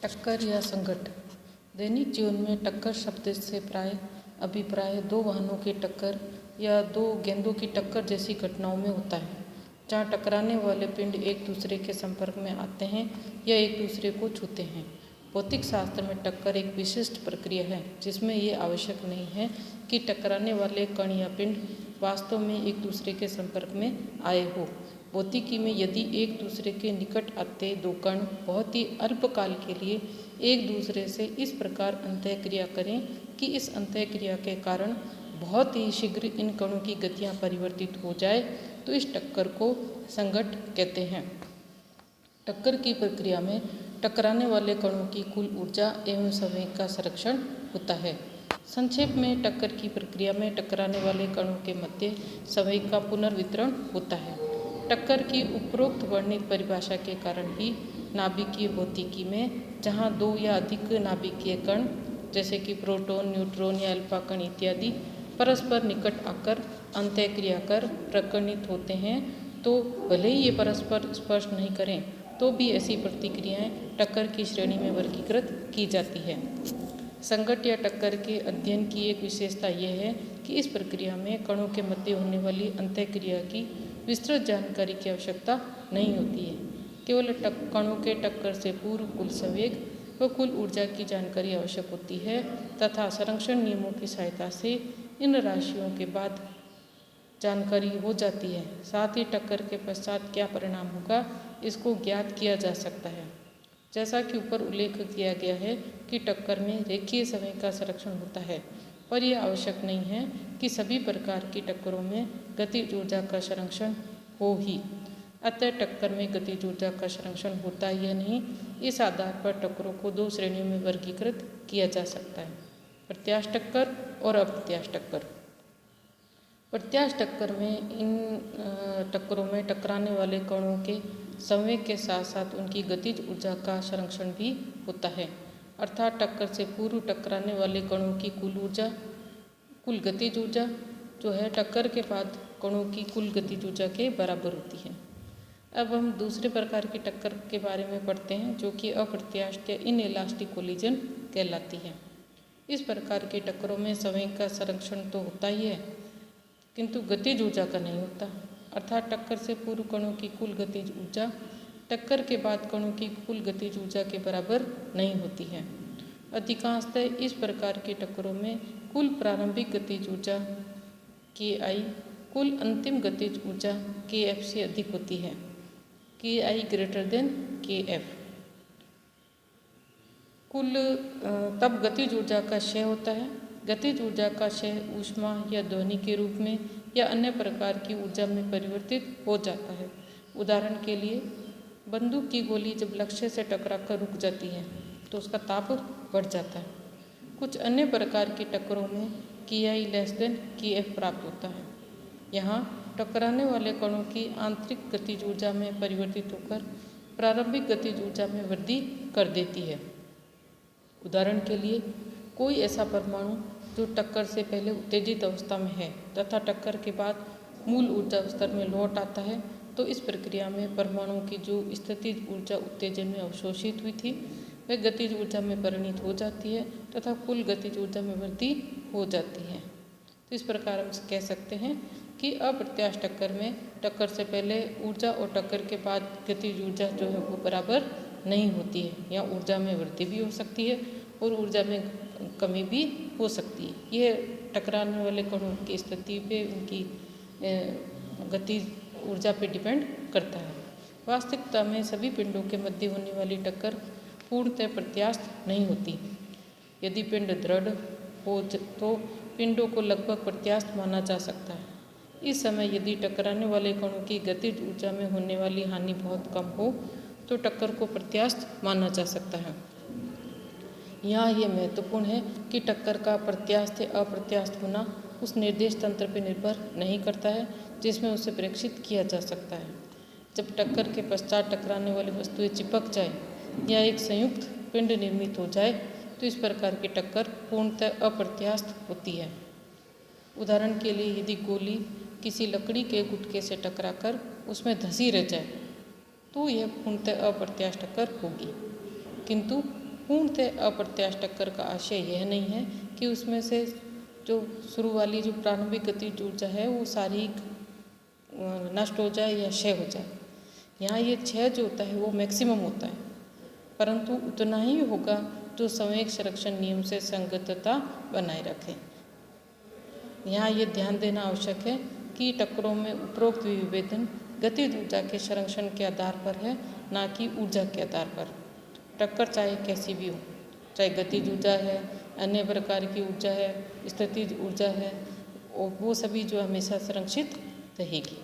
टक्कर या संघट। दैनिक जीवन में टक्कर शब्द से प्राय अभिप्राय दो वाहनों की टक्कर या दो गेंदों की टक्कर जैसी घटनाओं में होता है, जहां टकराने वाले पिंड एक दूसरे के संपर्क में आते हैं या एक दूसरे को छूते हैं। भौतिक शास्त्र में टक्कर एक विशिष्ट प्रक्रिया है जिसमें ये आवश्यक नहीं है कि टकराने वाले कण या पिंड वास्तव में एक दूसरे के संपर्क में आए हो। भौतिकी में यदि एक दूसरे के निकट आते दो कण बहुत ही अल्पकाल के लिए एक दूसरे से इस प्रकार अंतःक्रिया करें कि इस अंतःक्रिया के कारण बहुत ही शीघ्र इन कणों की गतियां परिवर्तित हो जाए, तो इस टक्कर को संघट कहते हैं। टक्कर की प्रक्रिया में टकराने वाले कणों की कुल ऊर्जा एवं संवेग का संरक्षण होता है। संक्षेप में, टक्कर की प्रक्रिया में टकराने वाले कणों के मध्य संवेग का पुनर्वितरण होता है। टक्कर की उपरोक्त वर्णित परिभाषा के कारण ही नाभिकीय भौतिकी में जहाँ दो या अधिक नाभिकीय कण जैसे कि प्रोटॉन, न्यूट्रॉन या अल्फा कण इत्यादि परस्पर निकट आकर अंतःक्रिया कर प्रकर्णित होते हैं, तो भले ही ये परस्पर स्पर्श नहीं करें तो भी ऐसी प्रतिक्रियाएं टक्कर की श्रेणी में वर्गीकृत की जाती है। संघट या टक्कर के अध्ययन की एक विशेषता यह है कि इस प्रक्रिया में कणों के मध्य होने वाली अंतःक्रिया की विस्तृत जानकारी की आवश्यकता नहीं होती है। केवल कणों के टक्कर से पूर्व कुल संवेग व कुल ऊर्जा की जानकारी आवश्यक होती है तथा संरक्षण नियमों की सहायता से इन राशियों के बाद जानकारी हो जाती है। साथ ही टक्कर के पश्चात क्या परिणाम होगा इसको ज्ञात किया जा सकता है। जैसा कि ऊपर उल्लेख किया गया है कि टक्कर में रेखीय संवेग का संरक्षण होता है, पर यह आवश्यक नहीं है कि सभी प्रकार की टक्करों में गतिज ऊर्जा का संरक्षण हो ही। अतः टक्कर में गतिज ऊर्जा का संरक्षण होता है या नहीं, इस आधार पर टक्करों को दो श्रेणियों में वर्गीकृत किया जा सकता है, प्रत्यास्थ टक्कर और अप्रत्यास्थ टक्कर। प्रत्यास्थ टक्कर में इन टक्करों में टकराने वाले कणों के संवेग के साथ साथ उनकी गतिज ऊर्जा का संरक्षण भी होता है, अर्थात टक्कर से पूर्व टकराने वाले कणों की कुल गतिज ऊर्जा जो है टक्कर के बाद कणों की कुल गतिज ऊर्जा के बराबर होती है। अब हम दूसरे प्रकार की टक्कर के बारे में पढ़ते हैं, जो कि अप्रत्यास्थ या इनइलास्टिक कोलिजन कहलाती है। इस प्रकार की टक्करों में संवेग का संरक्षण तो होता ही है, किंतु गतिज ऊर्जा का नहीं होता, अर्थात टक्कर से पूर्व कणों की कुल गतिज ऊर्जा टक्कर के बाद कणों की कुल गतिज ऊर्जा के बराबर नहीं होती है। अधिकांशतः इस प्रकार की टक्करों में कुल प्रारंभिक गतिज ऊर्जा KI कुल अंतिम गतिज ऊर्जा KF से अधिक होती है, KI ग्रेटर देन KF। कुल तब गतिज ऊर्जा का क्षय होता है। गतिज ऊर्जा का क्षय ऊष्मा या ध्वनि के रूप में या अन्य प्रकार की ऊर्जा में परिवर्तित हो जाता है। उदाहरण के लिए, बंदूक की गोली जब लक्ष्य से टकराकर रुक जाती है तो उसका ताप बढ़ जाता है। कुछ अन्य प्रकार की टक्करों में KI लेस देन KF प्राप्त होता है। यहाँ टकराने वाले कणों की आंतरिक गतिज ऊर्जा में परिवर्तित होकर प्रारंभिक गतिज ऊर्जा में वृद्धि कर देती है। उदाहरण के लिए, कोई ऐसा परमाणु जो टक्कर से पहले उत्तेजित अवस्था में है तथा टक्कर के बाद मूल ऊर्जा स्तर में लौट आता है, तो इस प्रक्रिया में परमाणु की जो स्थितिज ऊर्जा उत्तेजन में अवशोषित हुई थी वह गतिज ऊर्जा में परिणित हो जाती है तथा कुल गतिज ऊर्जा में वृद्धि हो जाती है। तो इस प्रकार हम कह सकते हैं कि अप्रत्यास्थ टक्कर में टक्कर से पहले ऊर्जा और टक्कर के बाद गतिज ऊर्जा जो है वो बराबर नहीं होती है, या ऊर्जा में वृद्धि भी हो सकती है और ऊर्जा में कमी भी हो सकती है। यह टकराने वाले कणों की स्थिति पे, उनकी गतिज ऊर्जा पे डिपेंड करता है। वास्तविकता में सभी पिंडों के मध्य होने वाली टक्कर पूर्णतः प्रत्यास्थ नहीं होती। यदि पिंड दृढ़ हो तो पिंडों को लगभग प्रत्यास्थ माना जा सकता है। इस समय यदि टकराने वाले कणों की गतिज ऊर्जा में होने वाली हानि बहुत कम हो तो टक्कर को प्रत्यास्थ माना जा सकता है। यहाँ यह महत्वपूर्ण है कि टक्कर का प्रत्यास्थ या अप्रत्यास्थ होना उस निर्देश तंत्र पर निर्भर नहीं करता है जिसमें उसे प्रेक्षित किया जा सकता है। जब टक्कर के पश्चात टकराने वाली वस्तुएं चिपक जाए या एक संयुक्त पिंड निर्मित हो जाए तो इस प्रकार की टक्कर पूर्णतः अप्रत्यास्थ होती है। उदाहरण के लिए, यदि गोली किसी लकड़ी के गुटके से टकराकर उसमें धंसी रह जाए तो यह पूर्णतः अप्रत्यास्थ टक्कर होगी, किंतु पूर्णतः अप्रत्याश टक्कर का आशय यह नहीं है कि उसमें से जो शुरू वाली जो प्रारंभिक गतिज ऊर्जा है वो सारी नष्ट हो जाए या क्षय हो जाए। यहाँ ये क्षय जो होता है वो मैक्सिमम होता है, परंतु उतना ही होगा जो संवेग संरक्षण नियम से संगतता बनाए रखे। यहाँ ये ध्यान देना आवश्यक है कि टक्करों में उपरोक्त विभेदन गतिज ऊर्जा के संरक्षण के आधार पर है, ना कि ऊर्जा के आधार पर। टक्कर चाहे कैसी भी हो, चाहे गतिज ऊर्जा है, अन्य प्रकार की ऊर्जा है, स्थितिज ऊर्जा है, वो सभी जो हमेशा संरक्षित रहेगी।